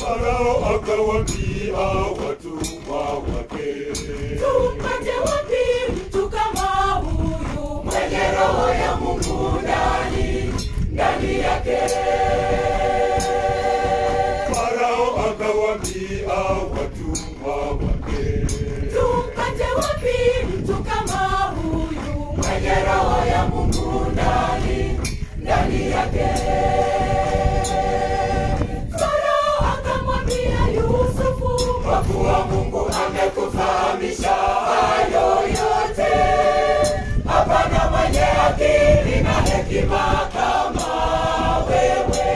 Farao akawaambia watumwa wake, tupate wapi mtu kama huyu mwenye roho ya Mungu ndani yake? Farao akawaambia watumwa wake, tupate wapi mtu kama huyu mwenye roho ya Mungu ndani yake? Farao akamwambia Yusufu, kwa kuwa Mungu amekufahamisha hayo yote, hapana mwenye akili na hekima kama wewe.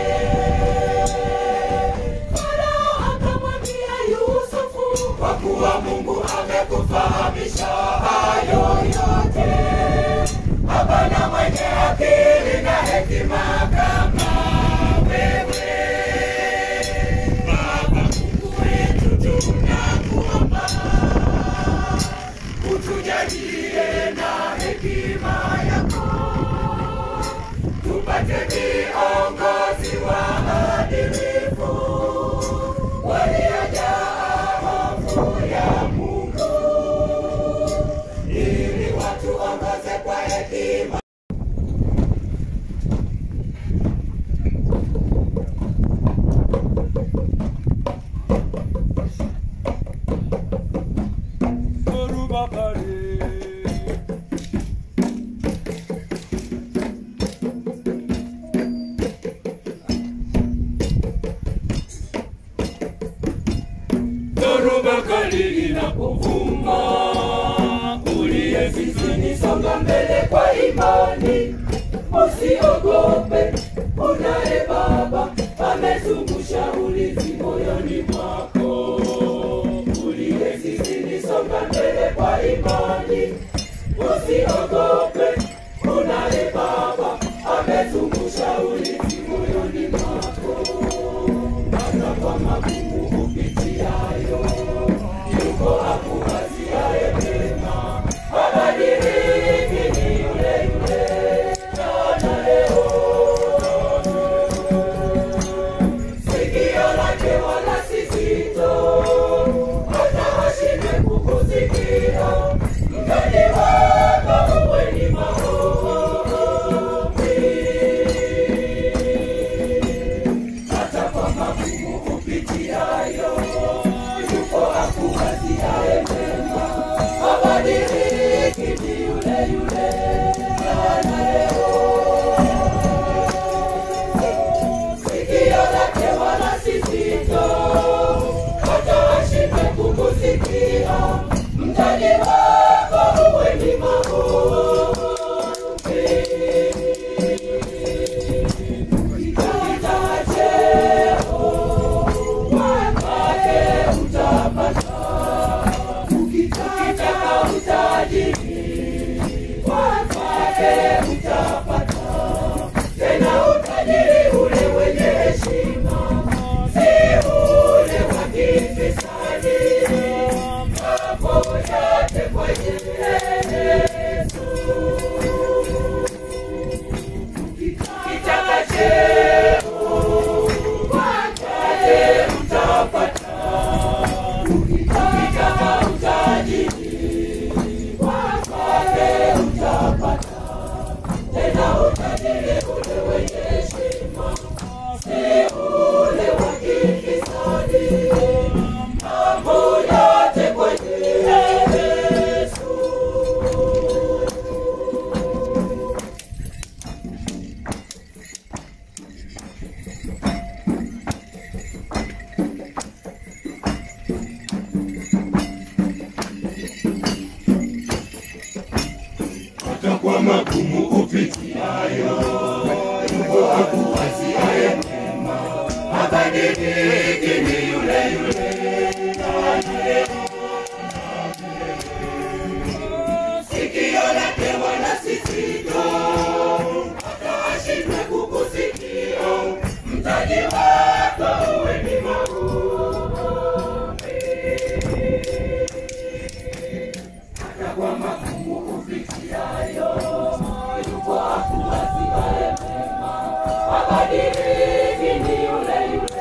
Farao akamwambia Yusufu, kwa kuwa Mungu amekufahamisha hayo yote, hapana mwenye akili na hekima kama wewe. Baba Mungu wetu, tunakuomba utujalie na hekima yako, tupate viongozi waadilifu waliojaa hofu ya Mungu, ili watuongoze kwa hekima. Dhoruba kali inapovuma, uliyezizini songa mbele kwa imani, usiogope, unaye Baba amezungusha ulinzi moyoni mwako. Uliyezizini songa mbele kwa imani, usiogope, unaye Baba amezungusha ulinzi moyoni mwako. Hata kwa magumu upitiayo, yuko akuwaziaye mema, habadiliki, ni yule yule jana leo. Sikio lake wala si zito, hata hashindwe kukusikia. Mgeni wako uwe ni maombi, hata kwa magumu upitiayo, yuko akuwaziaye mema, habadiliki, ni yule yule jana leo. Sikio lake wala si zito, hata hashindwe kukusikia. Mtaji wako uwe ni maombi, ukitaka cheo kwake utapata, ukitaka utajiri kwake utapata, tena utajiri ule wenye heshima, si ule wa kifisadi. Mambo yote kwa Yesu. Ukitaka cheo kwake utapata, ukitaka utajiri kwake utapata, tena utajiri ule wenye heshima, si ule wa kifisadi. Mambo yote kwa Yesu. hata kwa magumu upitiayo, yuko akuwaziaye mema, habadiliki, ni yule yule jana leo. Sikio lake wala si zito, hata hashindwe kukusikia. Mtaji wako uwe ni maombi, hata kwa magumu upitiayo, yuko akuwaziaye mema, habadiliki, ni yule yule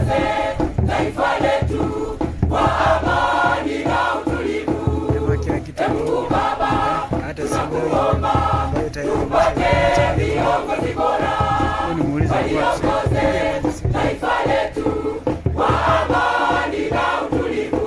liongoze taifa letu kwa amani na utulivu. Ee Mungu Baba, tunakuomba tupate viongozi bora waliongoze taifa letu kwa amani na utulivu.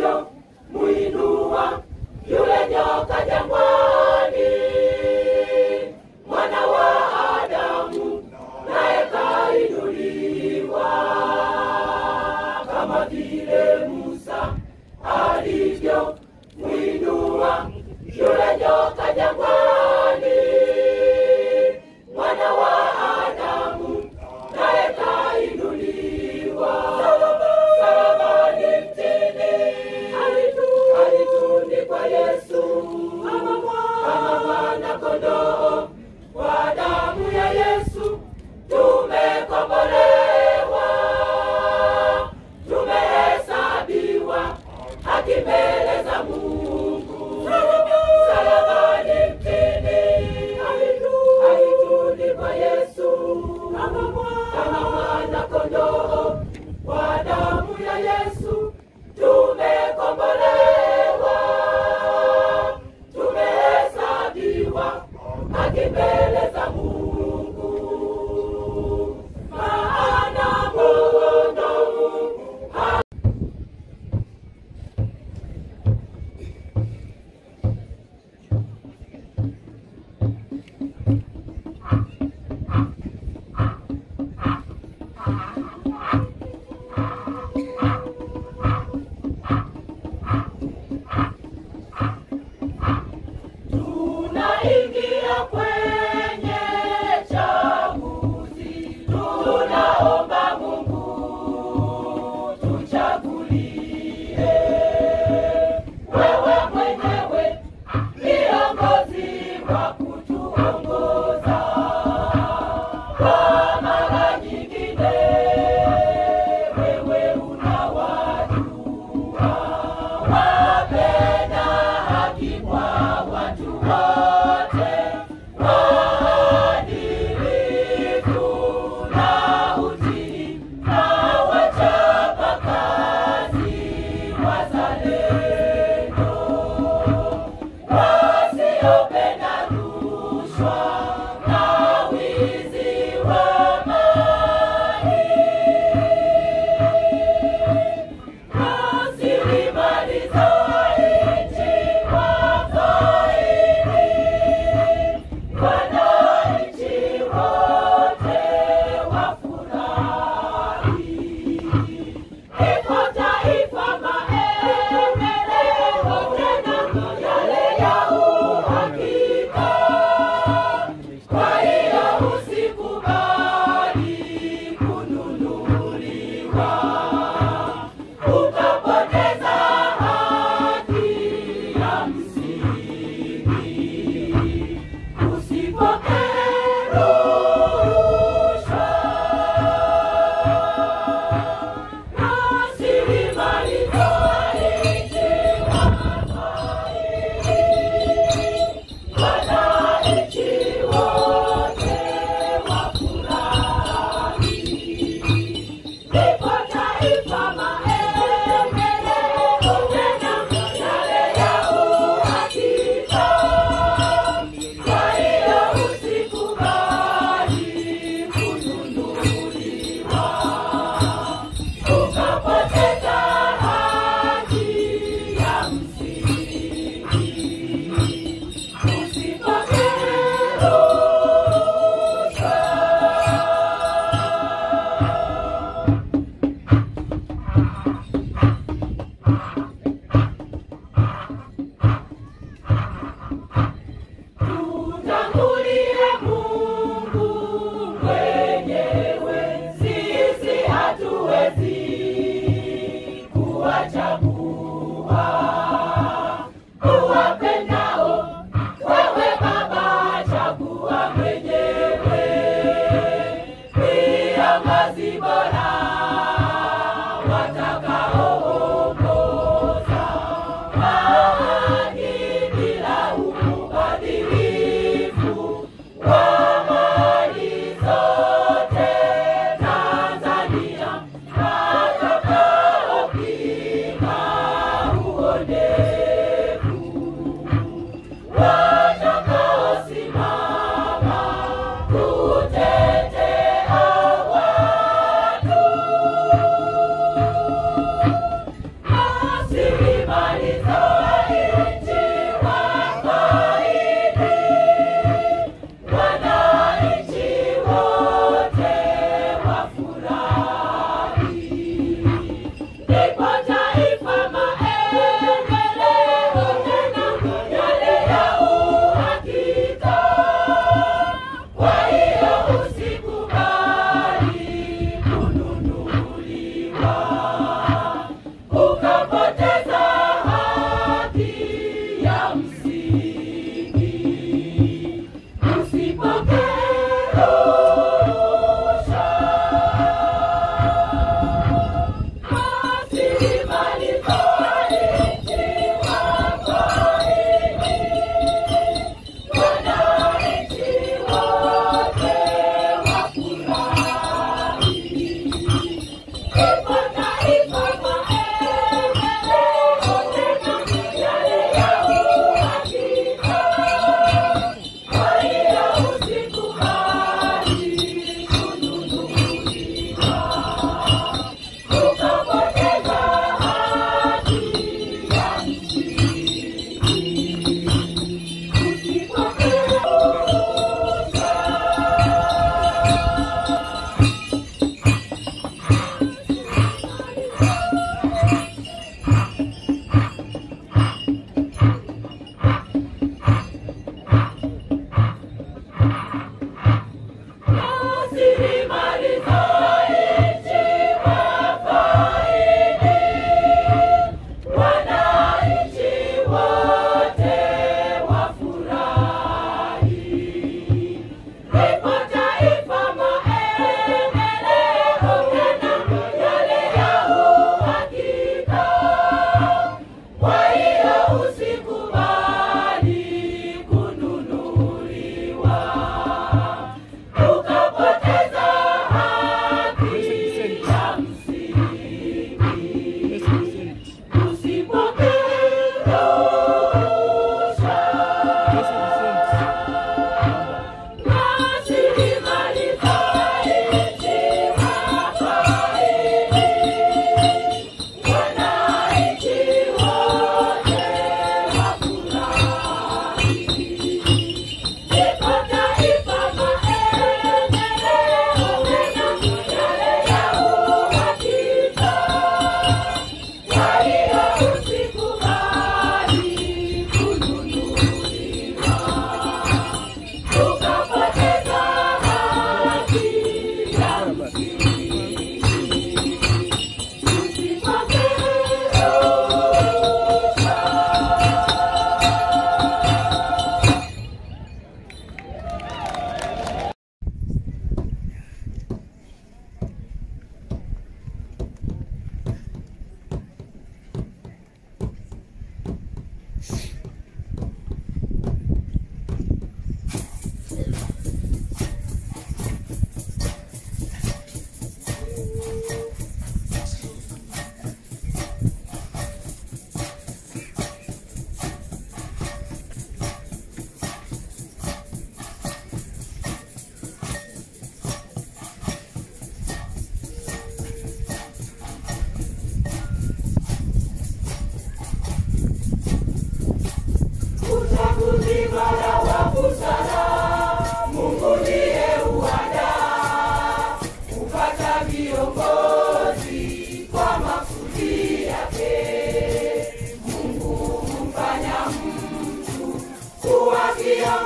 alivyomuinua yule nyoka jangwani, Mwana wa Adamu naye kainuliwa, kama vile Musa alivyomuinua yule nyoka jangwani, Mwana wa Adamu naye kainuliwa. Msalabani mtini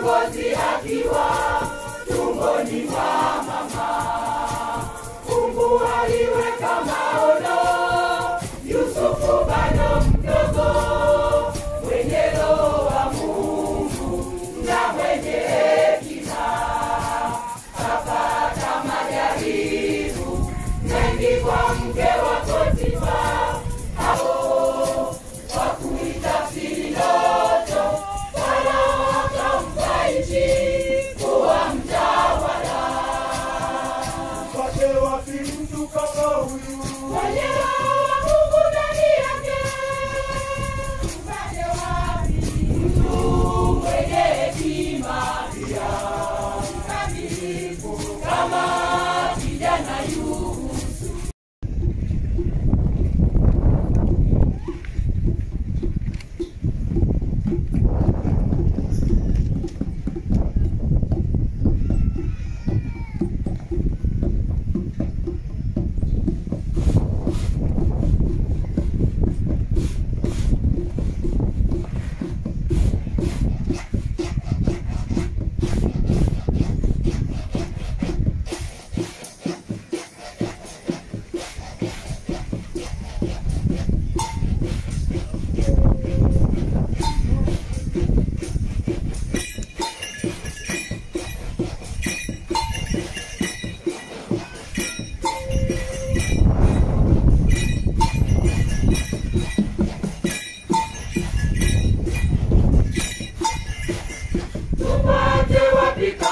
kiongozi akiwa tumboni mwa mama. Mungu aliweka maono, Yusufu bado mdogo, mwenye roho wa Mungu na mwenye hekima. Kapata majaribu mengi kwa mke wa Potifa, hao kwa kuitafsiri ndoto, Farao akampa nchi kuwa mtawala. Pate wapi mtu kama huyu? Mwenye roho wa Mungu ndani yake. Pate wapi mtu mwenye hekima pia mkamilifu kama kijana Yusufu.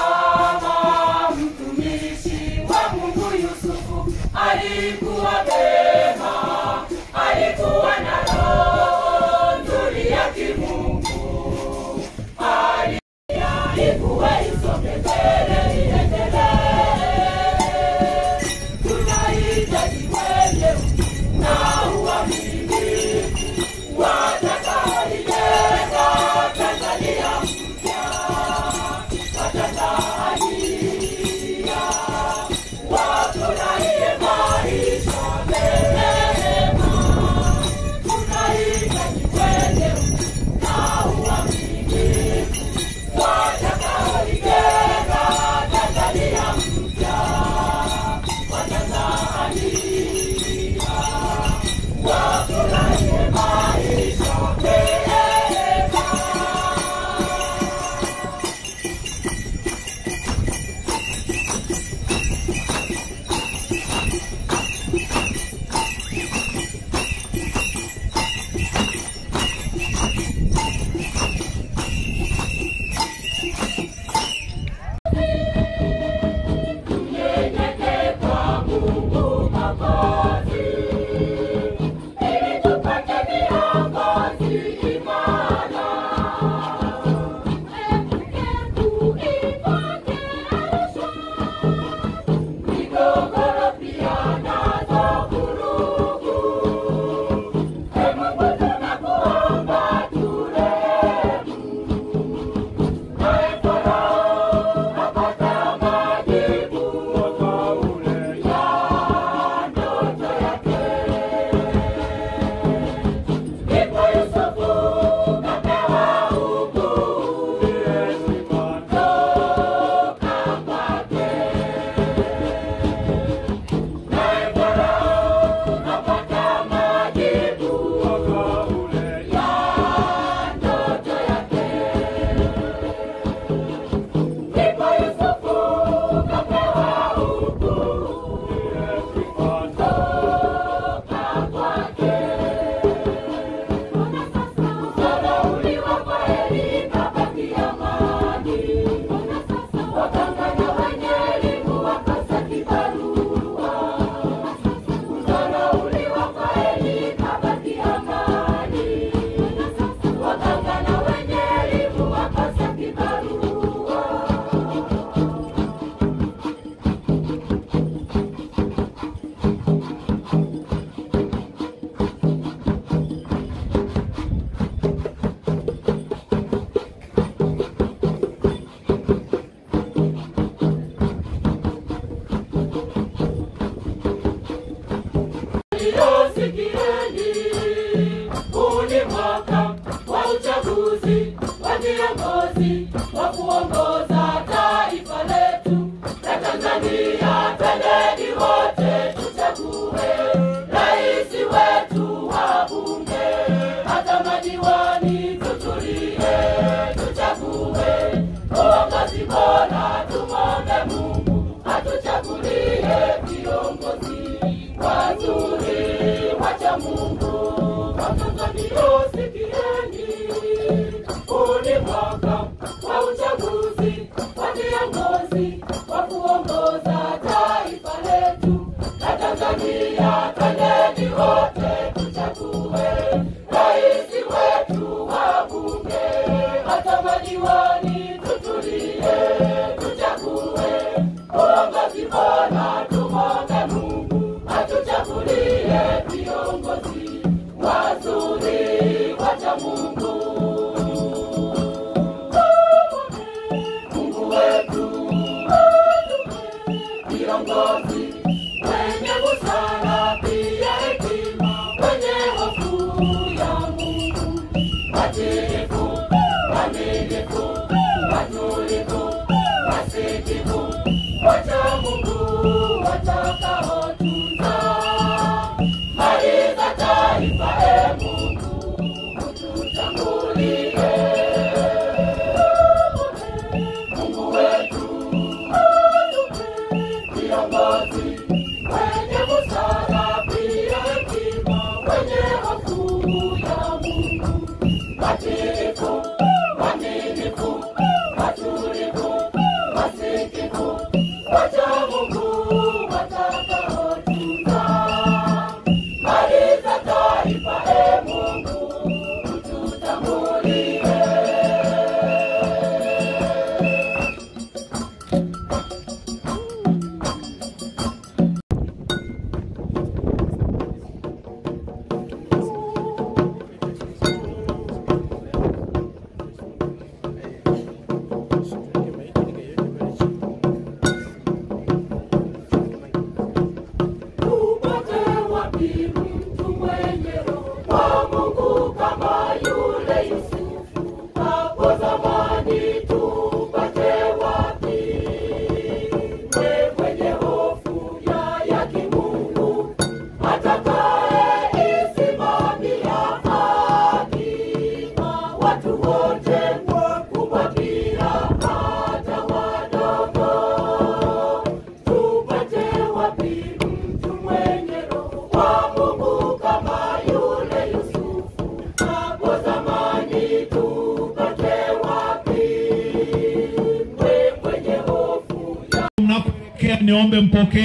Kama mtumishi wa Mungu Yusufu alikuwa pema, alikuwa na roho nzuri ya kimungu. Alikuwa isonge mbele iendelee. Tunahitaji wenye na uaminifu watakaolijenga Tanzania mpya. Wafurahie maisha mema. Tunahitaji wenye na uaminifu watakaolijenga Tanzania mpya. Watanzania wafurahie maisha mema. Yusufu wa kuongoza taifa letu la Tanzania. Twendeni wote tuchague rais wetu, wabunge hata madiwani, tutulie tuchague uongozi bora. Tumwombe Mungu atuchagulie viongozi wazuri wacha Mungu. Watanzania sikieni, huu ni mwaka wa uchaguzi wa viongozi wa kuongoza taifa letu la Tanzania. Twendeni wote tuchague rais wetu, wabunge hata madiwani, tutulie tuchague uongozi bora. Tumwombe Mungu atuchagulie viongozi wazuri wacha Mungu. Mungu wetu viongozi wenye busara, pia hekima, wenye hofu ya Mungu, watiifu, waaminifu, watulivu, wasikivu, wacha Mungu, watakaotunza mali za taifa. Mungu ututangulie. Mungu wetu viongozi wenye busara, pia hekima, wenye hofu ya Mungu, watiifu, waaminifu, watulivu, wasikivu, wacha Mungu, watakaotunza mali za taifa. Mungu ututangulie. Niombe mpokee